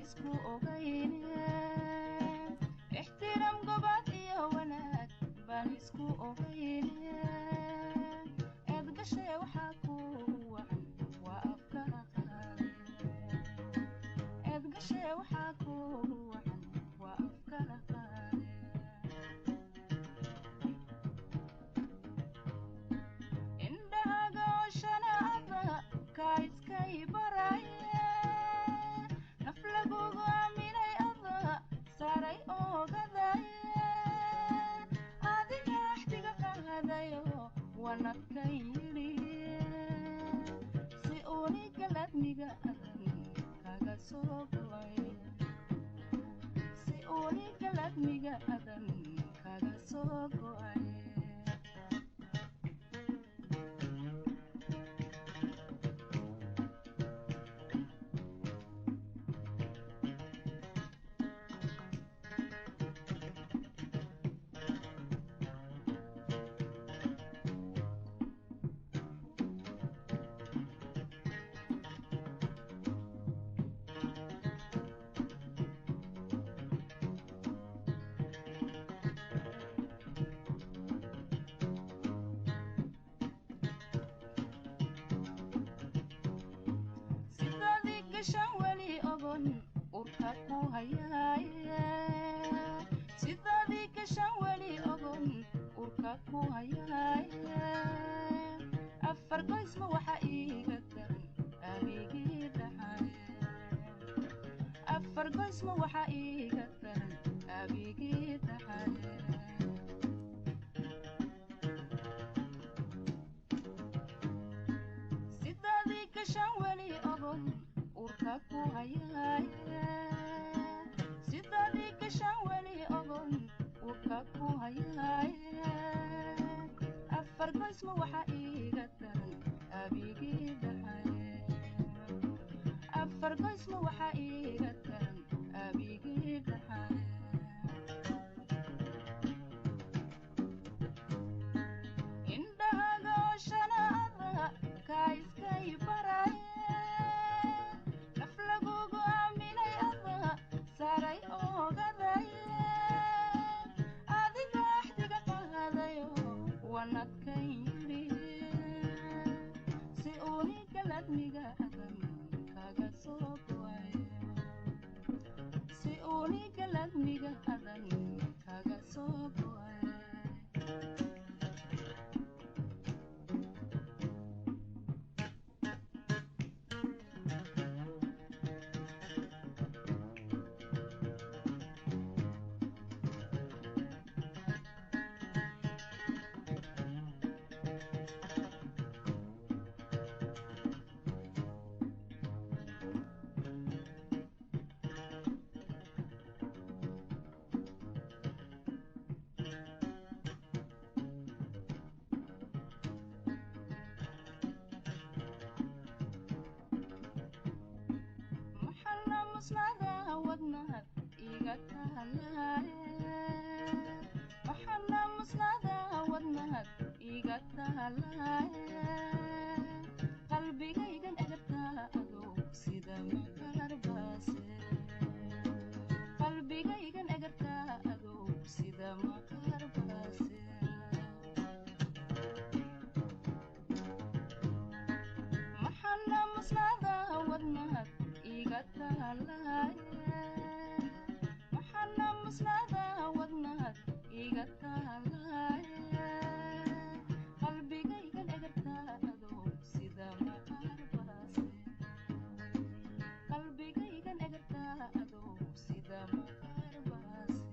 isku ogayne ixtiraam gobad iyo wanaag baan isku ogayne eed gashay waxaa ku wacan waa afkala qaade eed gashay waxaa ku wacan waa afkala qaade indhahaaga oo shanaaba kaa iskay baraye naf lagugu aaminay ada saaray ogadaye adiga axdiga qaadayo wanadka yidhi si unigaladniga adan kaga soo go'ay si unigaladniga adan kaga soo go'ay gashan wali ogon urka ku hayaye sidadii gashan wali ogon urka ku hayaye afar qoysma waxa iiga daran abigii dhaxay afar qoysma waxa iiga daran abigii dhaxay sidadii gashan wali ogon urka ku hayaye sidadii gashan wali ogon urka ku hayaye afar qoysma waxa iiga daran abigii dhaxay afar qoysma waxa iiga daran abigii dhaxay indhahaaga oo shanaaba kaa iskay baraye lagugu aaminay ada saaray ogadaye adiga axdiga qaadayo wanadka yidhi si unigaladniga adan kaga soo go'ay si unigaladniga adan kaga soo go'ay musnada wadnaha iga taalaye waxana musnada wadnaha iga taalaye qalbigaygan egarta adow sida maqarbaase qalbigaygan egarta adow sida maqarbaase waxana musnada wadnaha iga taalaye waxana musnada wadnaha iga taalaye qalbigaygan egarta adow sida maqarbaase qalbigaygan egarta adow sida maqarbaase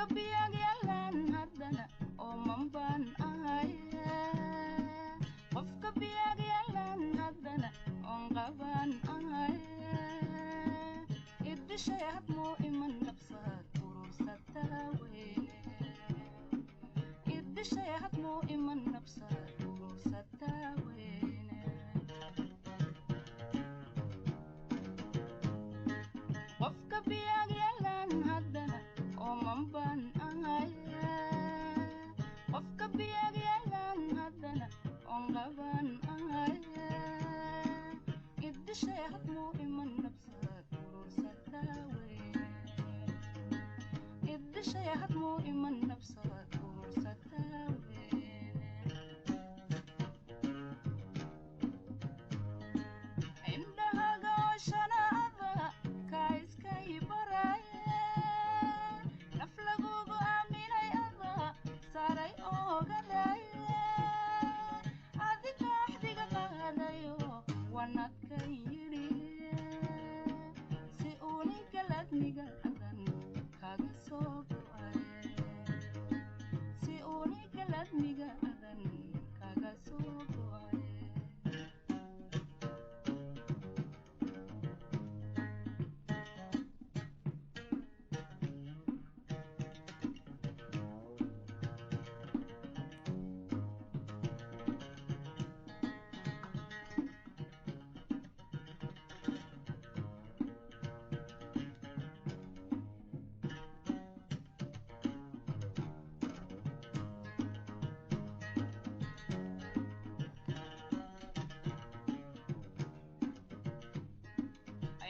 biyag yalan haddana ooman baan ahay qofka biyag yalan haddana oon qaban ahay iddishay hadmuu iman nabsad urursataa weyne iddishay hadmuu iman nabsad urursataa weyne qofka biyag yalan haddana ooman baan ahay qofka biyag yalan haddana oon qaban ahay iddishay hadmuu iman nabsad urursataa weyne iddishay hadmuu iman nabsad urursataa weyne indhahaga ooshanaada kaa iskay baraaye naf lagugu aaminay ada saaray oogadaaye adiga axdiga qaadayo wanadka yidhi si uu ninka ladniga adan kaga soo go'ay si uu ninka ladniga adan kaga soo go'ay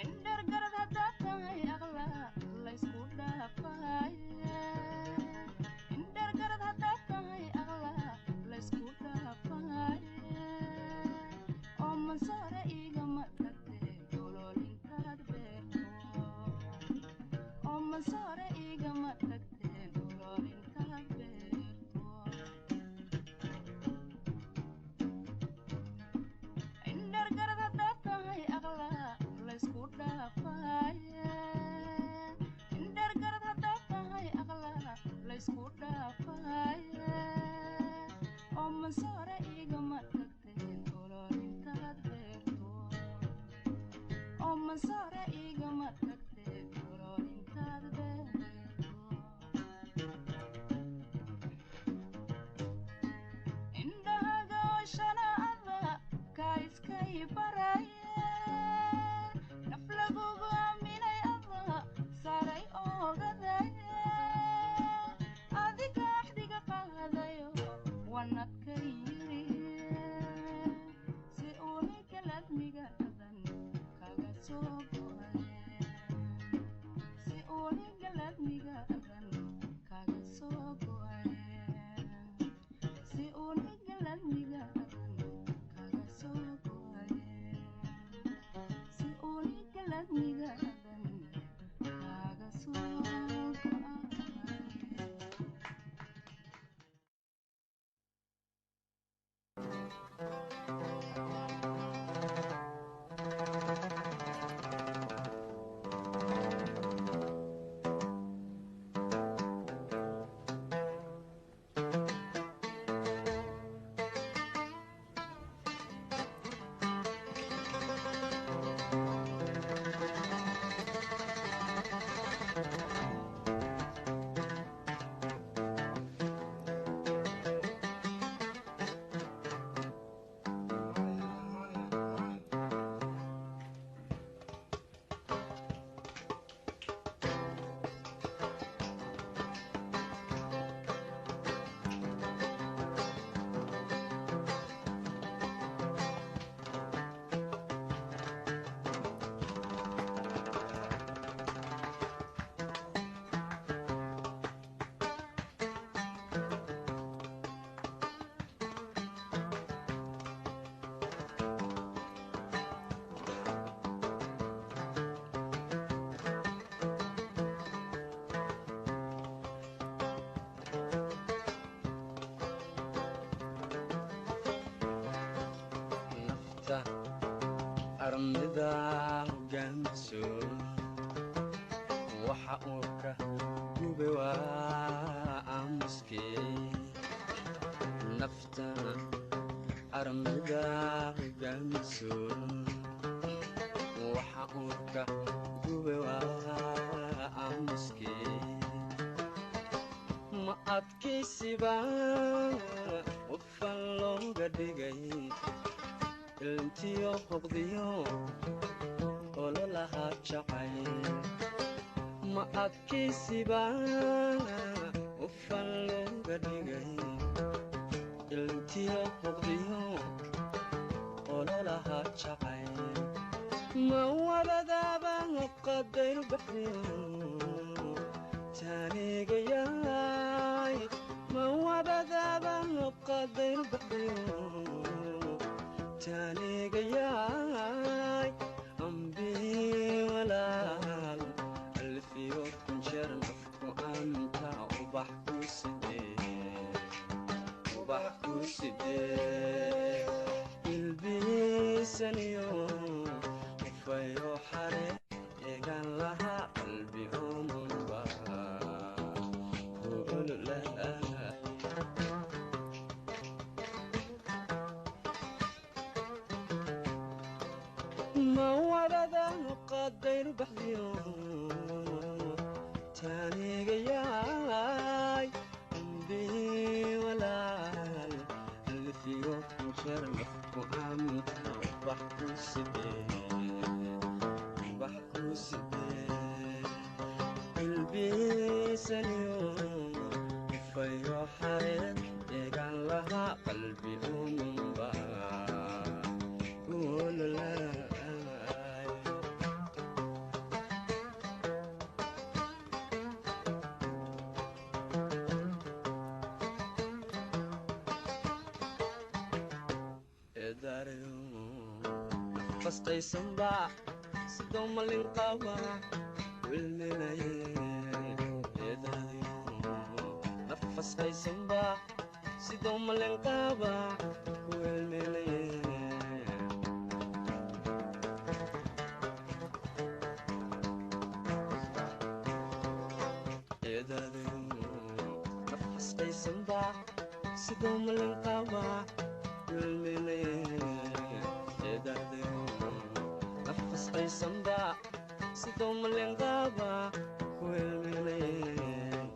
indhar garad haddaad tahay aqla laysku dhaafaya indhar garad haddaad tahay aqla laysku dhaafaya oo mansoore igama tagtee nololintaad beerto oo mansoore igama tagtee nololintaad beerto indhar garad haddaad tahay aqla laysku dhaafaya indhar garad haddaad tahay aqla laysku dhaafaya oo mansoore igama tagtee nololintaad beerto oo mansoore igama tagtee nololintaad beerto indhahaga ooshanaada kaa iskay baraaye naf lagugu aaminay ada saaray oogadaaye adiga axdiga qaadayo wanadka yidhi si uu ninka ladniga adan kaga soo go'ay si uu ninka ladniga adan kaga soo go'ay si uu ninka ladniga adan kaga soo go'ay si uu ninka ladniga adan kaga soo go'ay armida hogaanso waxa uu ka بوا أمسكي نفتا أرمدا جمسو وحقوك بوا أمسكي ما أبكي سبا وفلو قدقي انتيو قضيو ولو لها شعير ما أبكي سبا وفلو قدقي انتيو قضيو ولو لها شعير ما وبدا بقدر بحريو تاني قياي ما وبدا بقدر بحريو تاني قياي أمبي ولا ألفي وكن شرف وأنت وبحكو سدي وبحكو سدي يلبسني يوم وفيو حري يقال لها قلبي أمم بها وقول لها ما وردا قدر بحيو تاني قياي أمبي ولا اللي في يوم شرف وأنت بحكو سدي بحكو سدي البيس اليوم فيو حريت يقال لها قلبي أمم بها قول لا نفس قيسن باع سدوم الانقابة والملايين نفس قيسن باع سدوم الانقابة والملايين نفس قيسن باع سدوم الانقابة والملايين نفس قيسن باع سدوم الانقابة والملايين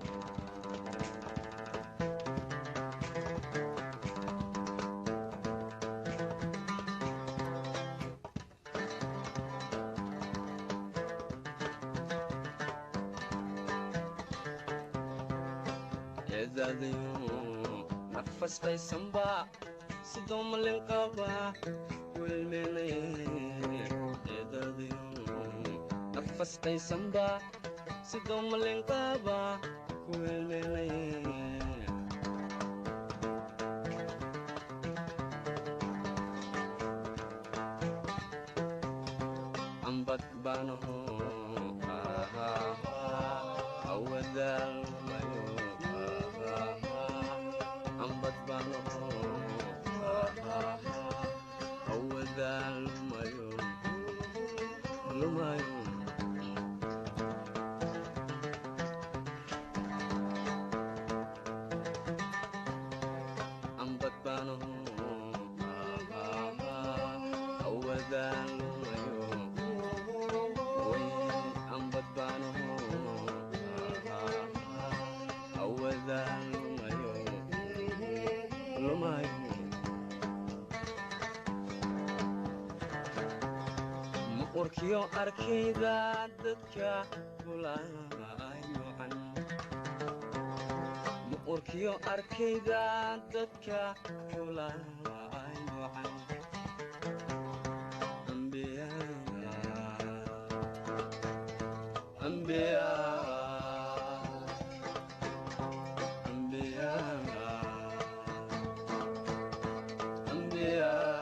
نفس قيسن باع سدوم الانقابة والملايين نفس قيسن باع سدوم الانقابة والملايين أنبت بانه أودا الميوم أنبت بانه أودا الميوم الميوم أنبت بانه أودا الميوم أنبت بانه أودا الميوم الميوم مقركيو أركيدا ددكا كلايوعن مقركيو أركيدا ددكا كلايوعن أنبياء أنبياء أنبياء أنبياء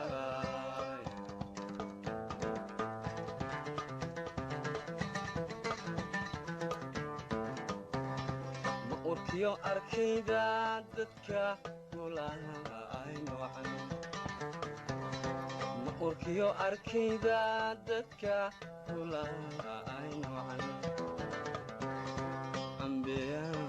مقركيو أركيدا ددكا كلايوعن مقركيو أركيدا ددكا كلايوعن أنبياء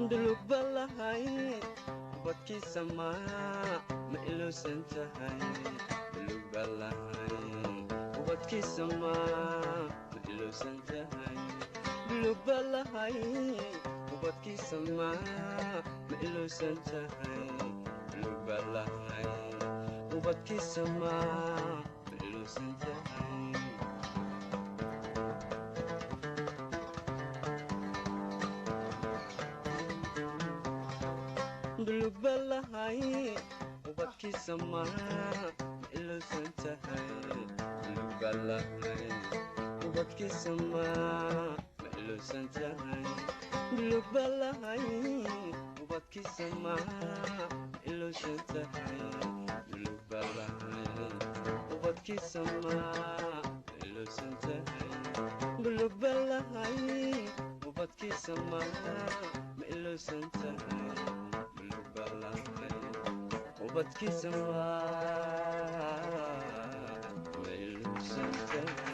dulug balahay ubadkiisa ma iluusan tahay dulug balahay ubadkiisa ma iluusan tahay dulug balahay ubadkiisa ma iluusan tahay dulug balahay ubadkiisa ma iluusan tahay dulug balahay ubadkiisa ma iluusan tahay dulug balahay ubadkiisa ma iluusan tahay dulug balahay ubadkiisa ma iluusan tahay dulug balahay ubadkiisa ma iluusan tahay dulug balahay ubadkiisa ma iluusan tahay ubadkiisa ma iluusan tahay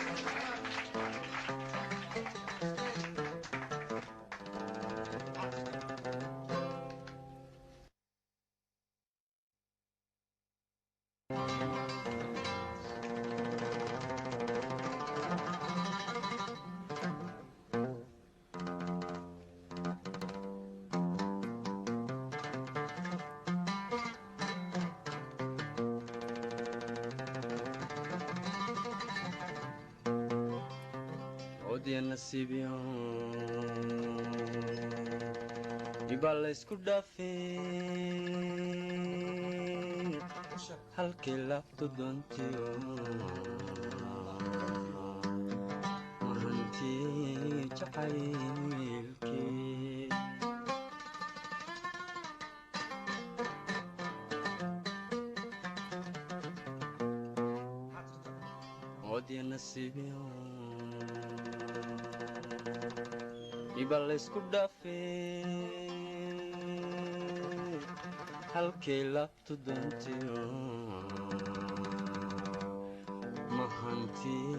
ودي نصيبيهم يبقى اسكو دافين halkii laaftu doontiyo mahantii jacaylkii ودي نصيبيهم يبقى اسكو دافين halkii laaftu doontiyo mahantii